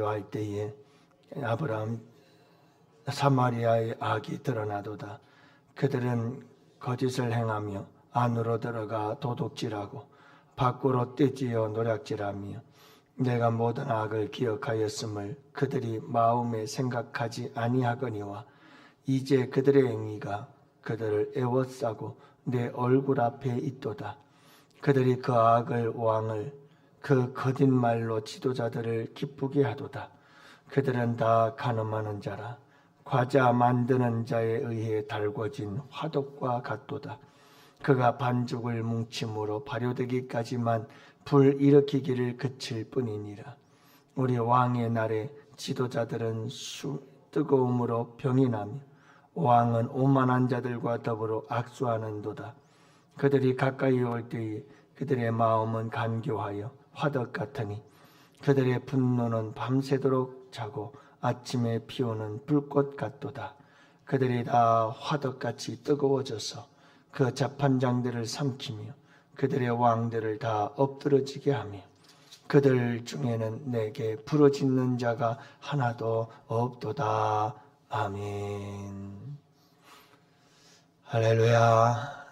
할 때에 아브라함 사마리아의 악이 드러나도다. 그들은 거짓을 행하며 안으로 들어가 도둑질하고 밖으로 떼지어 노략질하며 내가 모든 악을 기억하였음을 그들이 마음에 생각하지 아니하거니와 이제 그들의 행위가 그들을 애워싸고 내 얼굴 앞에 있도다. 그들이 그 악을 왕을 그 거짓말로 지도자들을 기쁘게 하도다. 그들은 다 간음하는 자라 과자 만드는 자에 의해 달궈진 화덕과 같도다. 그가 반죽을 뭉침으로 발효되기까지만 불 일으키기를 그칠 뿐이니라. 우리 왕의 날에 지도자들은 뜨거움으로 병이 나며 왕은 오만한 자들과 더불어 악수하는도다. 그들이 가까이 올 때에 그들의 마음은 간교하여 화덕 같으니 그들의 분노는 밤새도록 자고 아침에 피우는 불꽃 같도다. 그들이 다 화덕같이 뜨거워져서 그 재판장들을 삼키며 그들의 왕들을 다 엎드러지게 하며 그들 중에는 내게 부르짖는 자가 하나도 없도다. 아멘. 할렐루야.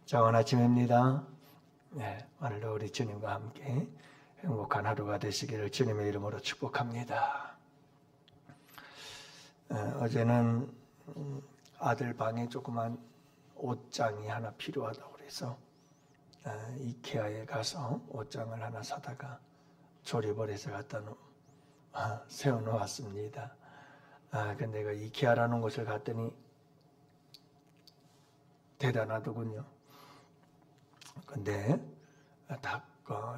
좋은 아침입니다. 오늘도 우리 주님과 함께 행복한 하루가 되시기를 주님의 이름으로 축복합니다. 어제는 아들 방에 조그만 옷장이 하나 필요하다고 그래서 이케아에 가서 옷장을 하나 사다가 조립을 해서 갖다 세워놓았습니다. 근데 그 이케아라는 곳을 갔더니 대단하더군요. 근데 딱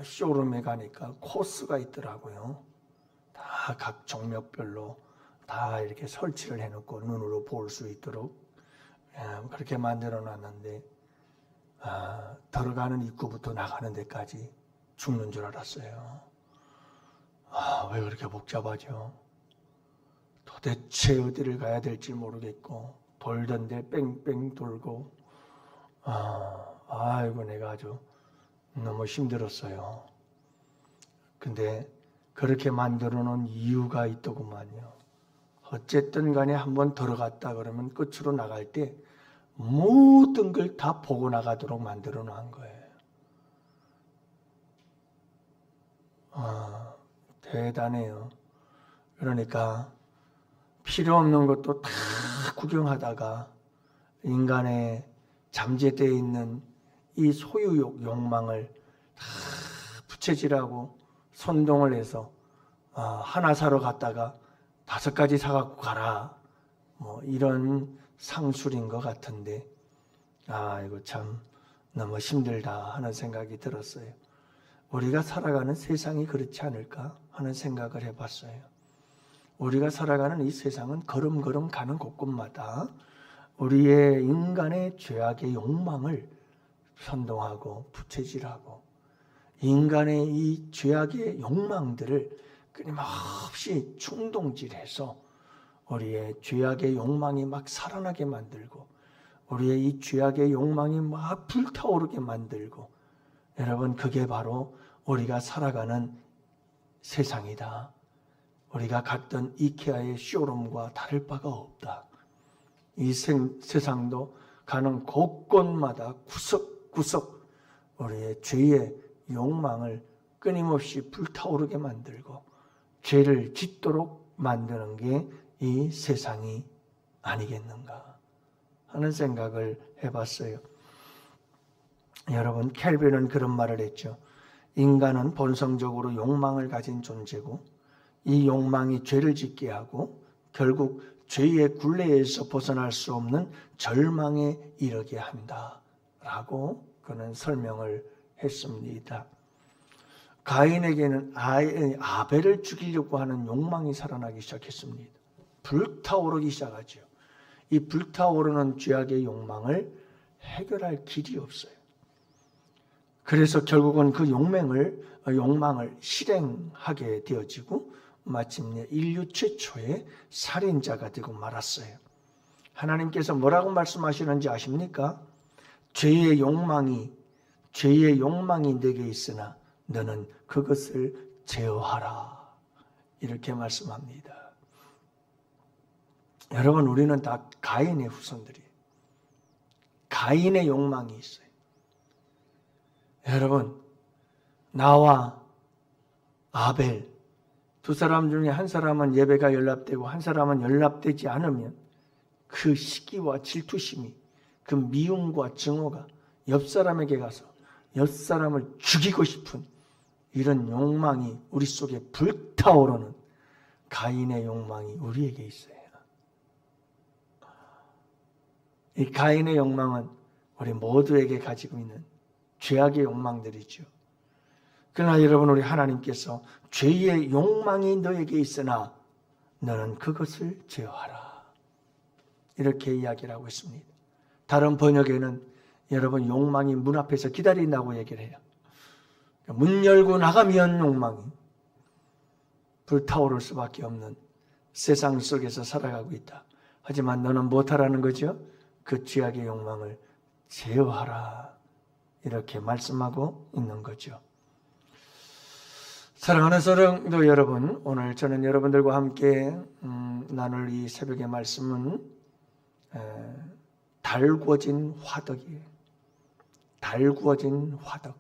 쇼룸에 가니까 코스가 있더라고요. 다 각 종목별로 다 이렇게 설치를 해놓고 눈으로 볼 수 있도록 그렇게 만들어 놨는데 들어가는 입구부터 나가는 데까지 죽는 줄 알았어요. 왜 그렇게 복잡하죠? 도대체 어디를 가야 될지 모르겠고 돌던 데 뺑뺑 돌고 아이고 내가 아주 너무 힘들었어요. 근데 그렇게 만들어 놓은 이유가 있더구만요. 어쨌든 간에 한번 들어갔다 그러면 끝으로 나갈 때 모든 걸 다 보고 나가도록 만들어 놓은 거예요. 대단해요. 그러니까 필요 없는 것도 다 구경하다가 인간의 잠재되어 있는 이 소유욕, 욕망을 다 부채질하고 선동을 해서 하나 사러 갔다가 5가지 사갖고 가라. 뭐 이런 상술인 것 같은데 이거 참 너무 힘들다 하는 생각이 들었어요. 우리가 살아가는 세상이 그렇지 않을까 하는 생각을 해봤어요. 우리가 살아가는 이 세상은 걸음걸음 가는 곳곳마다 우리의 인간의 죄악의 욕망을 선동하고 부채질하고 인간의 이 죄악의 욕망들을 끊임없이 충동질해서 우리의 죄악의 욕망이 막 살아나게 만들고 우리의 이 죄악의 욕망이 막 불타오르게 만들고 여러분 그게 바로 우리가 살아가는 세상이다. 우리가 갔던 이케아의 쇼룸과 다를 바가 없다. 이 세상도 가는 곳곳마다 구석구석 우리의 죄의 욕망을 끊임없이 불타오르게 만들고 죄를 짓도록 만드는 게 이 세상이 아니겠는가 하는 생각을 해봤어요. 여러분 켈빈은 그런 말을 했죠. 인간은 본성적으로 욕망을 가진 존재고 이 욕망이 죄를 짓게 하고 결국 죄의 굴레에서 벗어날 수 없는 절망에 이르게 한다라고 그는 설명을 했습니다. 가인에게는 아벨을 죽이려고 하는 욕망이 살아나기 시작했습니다. 불타오르기 시작하죠. 이 불타오르는 죄악의 욕망을 해결할 길이 없어요. 그래서 결국은 그 욕망을 실행하게 되어지고 마침내 인류 최초의 살인자가 되고 말았어요. 하나님께서 뭐라고 말씀하시는지 아십니까? 죄의 욕망이 내게 있으나 너는 그것을 제어하라. 이렇게 말씀합니다. 여러분, 우리는 다 가인의 후손들이에요. 가인의 욕망이 있어요. 여러분, 나와 아벨 두 사람 중에 한 사람은 예배가 연락되고 한 사람은 연락되지 않으면 그 시기와 질투심이, 그 미움과 증오가 옆 사람에게 가서 옆 사람을 죽이고 싶은 이런 욕망이 우리 속에 불타오르는 가인의 욕망이 우리에게 있어요. 이 가인의 욕망은 우리 모두에게 가지고 있는 죄악의 욕망들이죠. 그러나 여러분, 우리 하나님께서 죄의 욕망이 너에게 있으나 너는 그것을 제어하라, 이렇게 이야기를 하고 있습니다. 다른 번역에는 여러분, 욕망이 문 앞에서 기다린다고 얘기를 해요. 문 열고 나가면 욕망이 불타오를 수밖에 없는 세상 속에서 살아가고 있다. 하지만 너는 못하라는 거죠. 그 죄악의 욕망을 제어하라, 이렇게 말씀하고 있는 거죠. 사랑하는 성도 여러분, 오늘 저는 여러분들과 함께 나눌 이 새벽의 말씀은 달구어진 화덕이에요. 달구어진 화덕.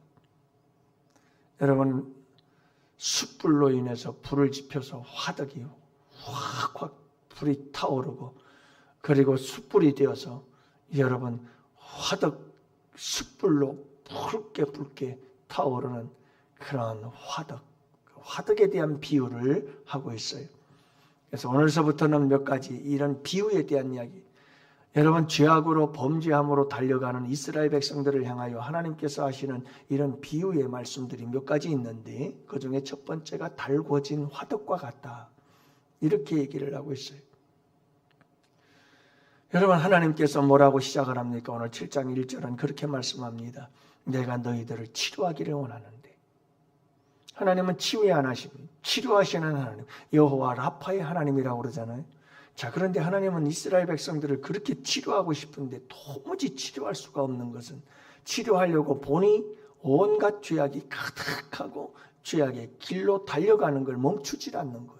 여러분, 숯불로 인해서 불을 지펴서 화덕이 확확 불이 타오르고, 그리고 숯불이 되어서 여러분, 화덕 숯불로 붉게 타오르는 그런 화덕, 화덕에 대한 비유를 하고 있어요. 그래서 오늘서부터는 몇 가지 이런 비유에 대한 이야기, 여러분, 죄악으로 범죄함으로 달려가는 이스라엘 백성들을 향하여 하나님께서 하시는 이런 비유의 말씀들이 몇 가지 있는데, 그 중에 첫 번째가 달궈진 화덕과 같다, 이렇게 얘기를 하고 있어요. 여러분, 하나님께서 뭐라고 시작을 합니까? 오늘 7장 1절은 그렇게 말씀합니다. 내가 너희들을 치료하기를 원하는데. 하나님은 치유에 안 하십니다. 치료하시는 하나님, 여호와 라파의 하나님이라고 그러잖아요. 자, 그런데 하나님은 이스라엘 백성들을 그렇게 치료하고 싶은데 도무지 치료할 수가 없는 것은, 치료하려고 보니 온갖 죄악이 가득하고 죄악의 길로 달려가는 걸 멈추질 않는 거예요.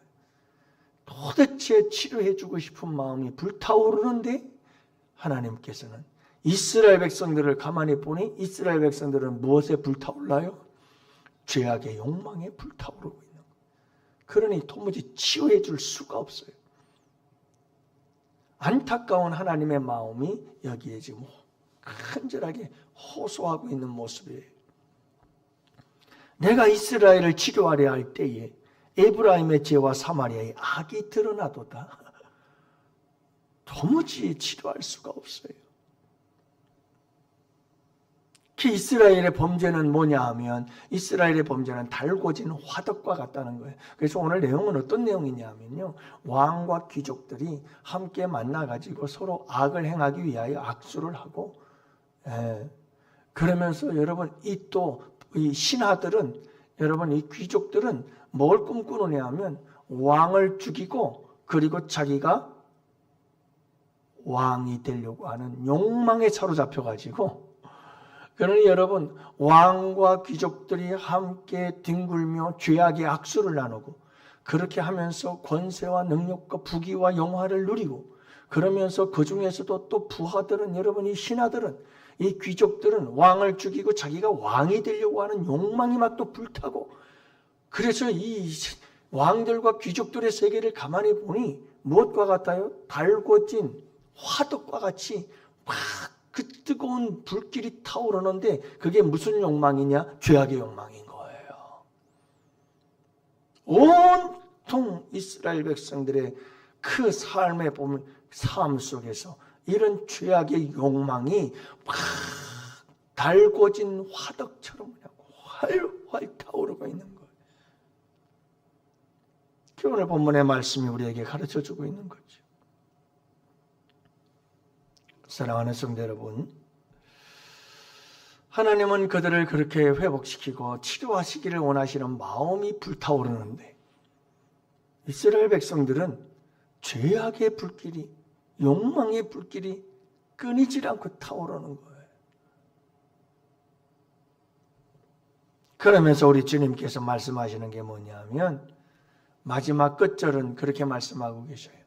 도대체 치료해주고 싶은 마음이 불타오르는데, 하나님께서는 이스라엘 백성들을 가만히 보니 이스라엘 백성들은 무엇에 불타올라요? 죄악의 욕망에 불타오르고 있는 거예요. 그러니 도무지 치유해 줄 수가 없어요. 안타까운 하나님의 마음이 여기에 지금 간절하게 호소하고 있는 모습이에요. 내가 이스라엘을 치료하려 할 때에 에브라임의 죄와 사마리아의 악이 드러나도다. 도무지 치료할 수가 없어요. 그 이스라엘의 범죄는 뭐냐 하면, 이스라엘의 범죄는 달궈진 화덕과 같다는 거예요. 그래서 오늘 내용은 어떤 내용이냐면요, 왕과 귀족들이 함께 만나가지고 서로 악을 행하기 위하여 악수를 하고, 그러면서 여러분, 이 신하들은, 여러분, 이 귀족들은 뭘 꿈꾸느냐 하면 왕을 죽이고, 그리고 자기가 왕이 되려고 하는 욕망에 사로잡혀가지고, 그러니 여러분, 왕과 귀족들이 함께 뒹굴며 죄악의 악수를 나누고, 그렇게 하면서 권세와 능력과 부귀와 영화를 누리고, 그러면서 그 중에서도 또 부하들은, 여러분, 이 신하들은, 이 귀족들은 왕을 죽이고 자기가 왕이 되려고 하는 욕망이 막 또 불타고, 그래서 이 왕들과 귀족들의 세계를 가만히 보니 무엇과 같아요? 달궈진 화덕과 같이 막 그 뜨거운 불길이 타오르는데, 그게 무슨 욕망이냐? 죄악의 욕망인 거예요. 온통 이스라엘 백성들의 그 삶에 보면, 삶 속에서 이런 죄악의 욕망이 막 달궈진 화덕처럼 그냥 활활 타오르고 있는 거예요. 오늘 본문의 말씀이 우리에게 가르쳐주고 있는 거죠. 사랑하는 성도 여러분, 하나님은 그들을 그렇게 회복시키고 치료하시기를 원하시는 마음이 불타오르는데, 이스라엘 백성들은 죄악의 불길이, 욕망의 불길이 끊이질 않고 타오르는 거예요. 그러면서 우리 주님께서 말씀하시는 게 뭐냐면, 마지막 끝절은 그렇게 말씀하고 계셔요.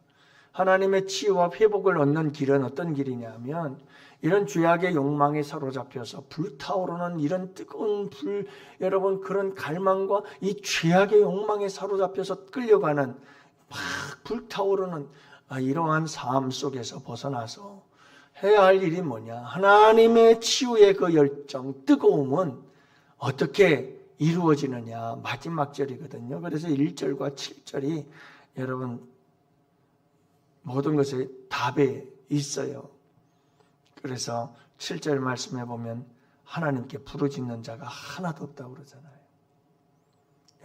하나님의 치유와 회복을 얻는 길은 어떤 길이냐면 이런 죄악의 욕망에 사로잡혀서 불타오르는 이런 뜨거운 불, 여러분 그런 갈망과 이 죄악의 욕망에 사로잡혀서 끌려가는 막 불타오르는 이러한 삶 속에서 벗어나서 해야 할 일이 뭐냐? 하나님의 치유의 그 열정, 뜨거움은 어떻게 이루어지느냐? 마지막 절이거든요. 그래서 1절과 7절이 여러분 모든 것에 답에 있어요. 그래서 7절 말씀해 보면 하나님께 부르짖는 자가 하나도 없다고 그러잖아요.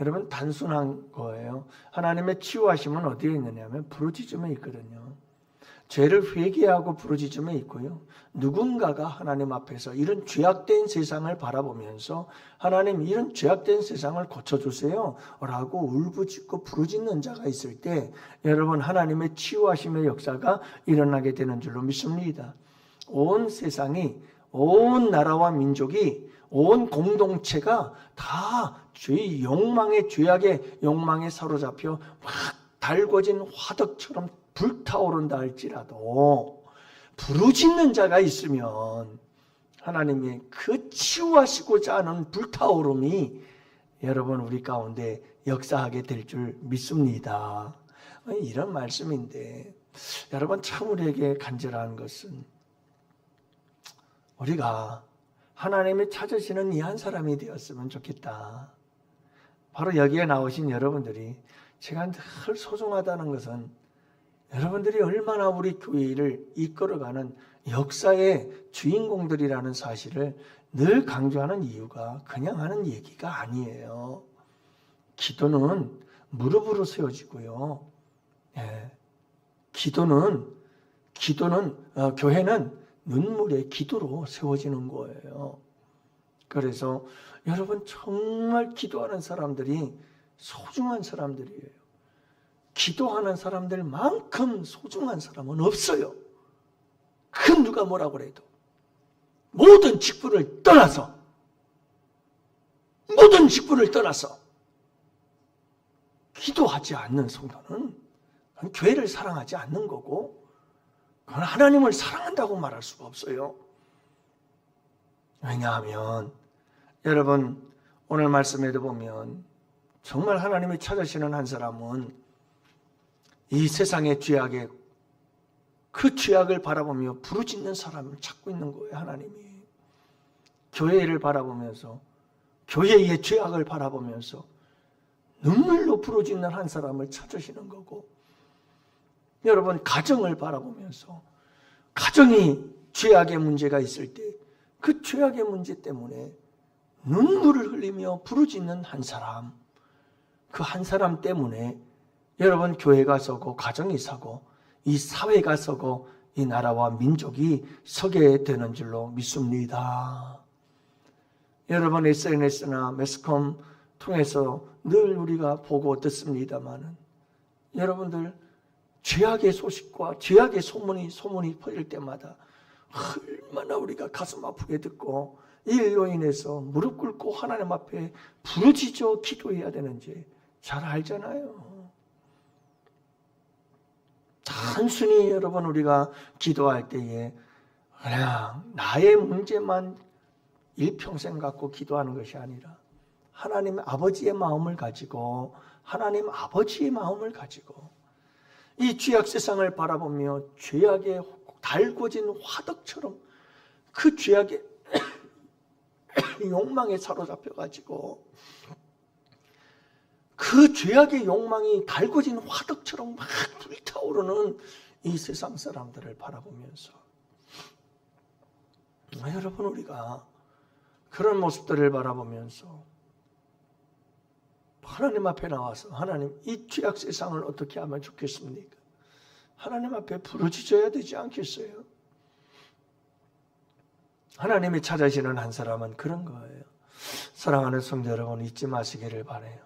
여러분 단순한 거예요. 하나님의 치유하심은 어디에 있느냐면 부르짖음에 있거든요. 죄를 회개하고 부르짖음에 있고요. 누군가가 하나님 앞에서 이런 죄악된 세상을 바라보면서 하나님 이런 죄악된 세상을 고쳐주세요 라고 울부짖고 부르짖는 자가 있을 때 여러분 하나님의 치유하심의 역사가 일어나게 되는 줄로 믿습니다. 온 세상이, 온 나라와 민족이, 온 공동체가 다 죄의 욕망에, 죄악의 욕망에 사로잡혀 막 달궈진 화덕처럼 불타오른다 할지라도 부르짖는 자가 있으면 하나님의 그 치유하시고자 하는 불타오름이 여러분 우리 가운데 역사하게 될 줄 믿습니다. 이런 말씀인데 여러분 참 우리에게 간절한 것은 우리가 하나님이 찾으시는 이 한 사람이 되었으면 좋겠다. 바로 여기에 나오신 여러분들이 제가 늘 소중하다는 것은 여러분들이 얼마나 우리 교회를 이끌어가는 역사의 주인공들이라는 사실을 늘 강조하는 이유가 그냥 하는 얘기가 아니에요. 기도는 무릎으로 세워지고요. 교회는 눈물의 기도로 세워지는 거예요. 그래서 여러분 정말 기도하는 사람들이 소중한 사람들이에요. 기도하는 사람들만큼 소중한 사람은 없어요. 그 누가 뭐라고 해도 모든 직분을 떠나서 기도하지 않는 성도는 교회를 사랑하지 않는 거고 그건 하나님을 사랑한다고 말할 수가 없어요. 왜냐하면 여러분 오늘 말씀에도 보면 정말 하나님이 찾으시는 한 사람은 이 세상의 죄악에 그 죄악을 바라보며 부르짖는 사람을 찾고 있는 거예요. 하나님이 교회를 바라보면서 교회의 죄악을 바라보면서 눈물로 부르짖는 한 사람을 찾으시는 거고 여러분 가정을 바라보면서 가정이 죄악의 문제가 있을 때 그 죄악의 문제 때문에 눈물을 흘리며 부르짖는 한 사람, 그 한 사람 때문에 여러분 교회가 서고 가정이 서고 이 사회가 서고 이 나라와 민족이 서게 되는 줄로 믿습니다. 여러분 SNS나 매스컴 통해서 늘 우리가 보고 듣습니다마는 여러분들 죄악의 소식과 죄악의 소문이 퍼질 때마다 얼마나 우리가 가슴 아프게 듣고 이 일로 인해서 무릎 꿇고 하나님 앞에 부르짖어 기도해야 되는지 잘 알잖아요. 단순히 여러분 우리가 기도할 때에 그냥 나의 문제만 일평생 갖고 기도하는 것이 아니라 하나님 아버지의 마음을 가지고 이 죄악 세상을 바라보며 죄악에 달궈진 화덕처럼 그 죄악의 욕망에 사로잡혀가지고 그 죄악의 욕망이 달궈진 화덕처럼 막 불타오르는 이 세상 사람들을 바라보면서 여러분 우리가 그런 모습들을 바라보면서 하나님 앞에 나와서 하나님 이 죄악 세상을 어떻게 하면 좋겠습니까? 하나님 앞에 부르짖어야 되지 않겠어요? 하나님이 찾으시는 한 사람은 그런 거예요. 사랑하는 성도 여러분 잊지 마시기를 바라요.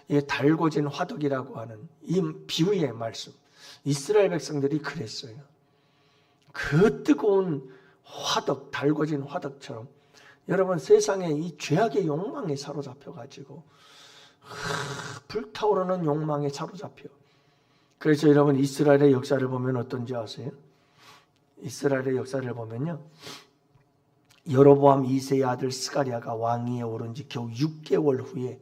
이 달궈진 화덕이라고 하는 이 비유의 말씀, 이스라엘 백성들이 그랬어요. 그 뜨거운 화덕, 달궈진 화덕처럼 여러분 세상에 이 죄악의 욕망에 사로잡혀가지고 불타오르는 욕망에 사로잡혀. 그래서 여러분 이스라엘의 역사를 보면 어떤지 아세요? 이스라엘의 역사를 보면요, 여로보암 2세의 아들 스가랴가 왕위에 오른 지 겨우 6개월 후에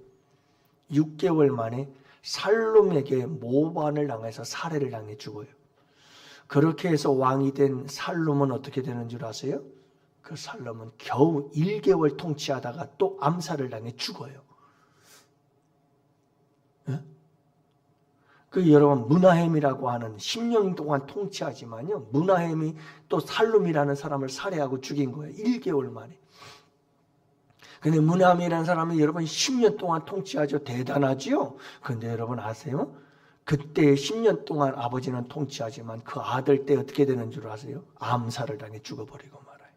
6개월 만에 살룸에게 모반을 당해서 살해를 당해 죽어요. 그렇게 해서 왕이 된 살룸은 어떻게 되는 줄 아세요? 그 살룸은 겨우 1개월 통치하다가 또 암살을 당해 죽어요. 네? 그 여러분 므나헴이라고 하는 10년 동안 통치하지만요, 므나헴이 또 살룸이라는 사람을 살해하고 죽인 거예요. 1개월 만에. 근데 므나헴이라는 사람은 여러분 10년 동안 통치하죠. 대단하지요. 근데 여러분 아세요? 그때 10년 동안 아버지는 통치하지만 그 아들 때 어떻게 되는 줄 아세요? 암살을 당해 죽어버리고 말아요.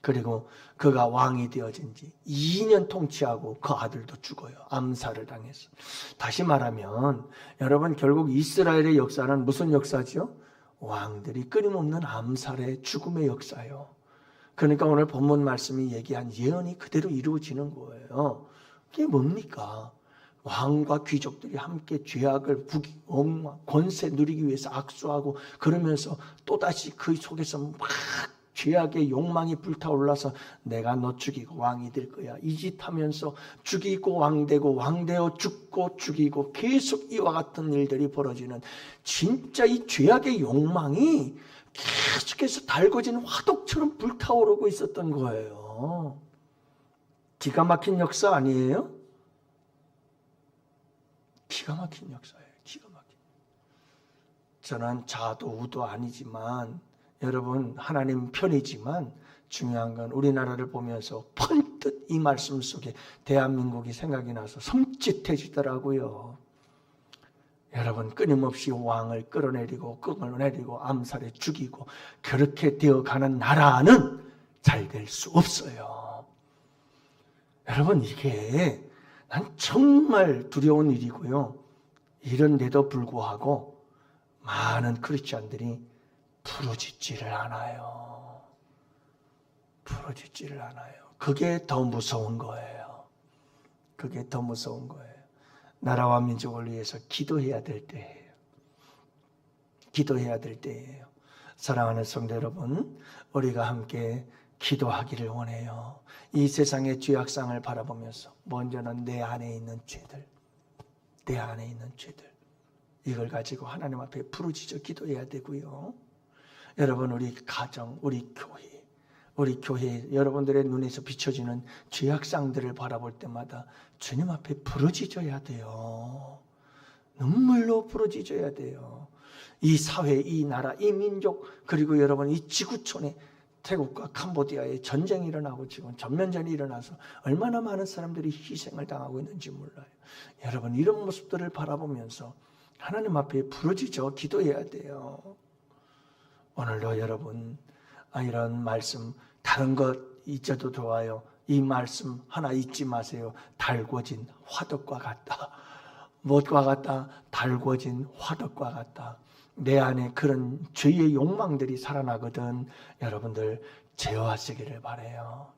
그리고 그가 왕이 되어진 지 2년 통치하고 그 아들도 죽어요. 암살을 당해서. 다시 말하면 여러분 결국 이스라엘의 역사는 무슨 역사죠? 왕들이 끊임없는 암살의 죽음의 역사예요. 그러니까 오늘 본문 말씀이 얘기한 예언이 그대로 이루어지는 거예요. 그게 뭡니까? 왕과 귀족들이 함께 죄악을 권세 누리기 위해서 악수하고 그러면서 또다시 그 속에서 막 죄악의 욕망이 불타올라서 내가 너 죽이고 왕이 될 거야, 이 짓 하면서 죽이고 왕되고 왕되어 죽고 죽이고 계속 이와 같은 일들이 벌어지는, 진짜 이 죄악의 욕망이 계속해서 달궈진 화덕처럼 불타오르고 있었던 거예요. 기가 막힌 역사 아니에요? 기가 막힌 역사예요. 기가 막힌. 저는 자도 우도 아니지만 여러분 하나님 편이지만 중요한 건 우리나라를 보면서 번뜩 이 말씀 속에 대한민국이 생각이 나서 섬찟해지더라고요. 여러분 끊임없이 왕을 끌어내리고 암살해 죽이고 그렇게 되어가는 나라는 잘 될 수 없어요. 여러분 이게 난 정말 두려운 일이고요. 이런데도 불구하고 많은 크리스찬들이 부르짖지를 않아요. 부르짖지를 않아요. 그게 더 무서운 거예요. 그게 더 무서운 거예요. 나라와 민족을 위해서 기도해야 될 때예요. 기도해야 될 때예요. 사랑하는 성도 여러분, 우리가 함께 기도하기를 원해요. 이 세상의 죄악상을 바라보면서 먼저는 내 안에 있는 죄들, 내 안에 있는 죄들, 이걸 가지고 하나님 앞에 부르짖어 기도해야 되고요. 여러분 우리 가정, 우리 교회 여러분들의 눈에서 비춰지는 죄악상들을 바라볼 때마다 주님 앞에 부르짖어야 돼요. 눈물로 부르짖어야 돼요. 이 사회, 이 나라, 이 민족, 그리고 여러분 이 지구촌에 태국과 캄보디아에 전쟁이 일어나고 지금 전면전이 일어나서 얼마나 많은 사람들이 희생을 당하고 있는지 몰라요. 여러분 이런 모습들을 바라보면서 하나님 앞에 부르짖어 기도해야 돼요. 오늘도 여러분 이런 말씀 다른 것 잊어도 좋아요. 이 말씀 하나 잊지 마세요. 달궈진 화덕과 같다. 무엇과 같다? 달궈진 화덕과 같다. 내 안에 그런 죄의 욕망들이 살아나거든. 여러분들 제어하시기를 바라요.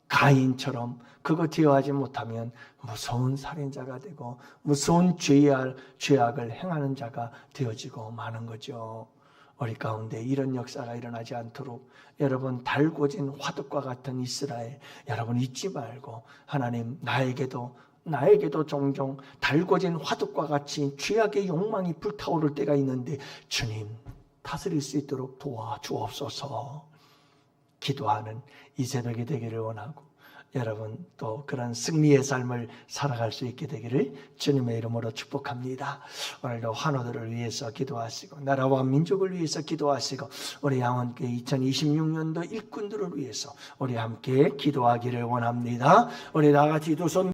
가인처럼 그거 제어하지 못하면 무서운 살인자가 되고 무서운 죄악을 행하는 자가 되어지고 마는 거죠. 우리 가운데 이런 역사가 일어나지 않도록 여러분 달궈진 화덕과 같은 이스라엘 여러분 잊지 말고 하나님 나에게도 종종 달궈진 화덕과 같이 죄악의 욕망이 불타오를 때가 있는데 주님 다스릴 수 있도록 도와주옵소서 기도하는 이 새벽이 되기를 원하고 여러분 또 그런 승리의 삶을 살아갈 수 있게 되기를 주님의 이름으로 축복합니다. 오늘도 환우들을 위해서 기도하시고 나라와 민족을 위해서 기도하시고 우리 양원교회 2026년도 일꾼들을 위해서 우리 함께 기도하기를 원합니다. 우리 다 같이 두 손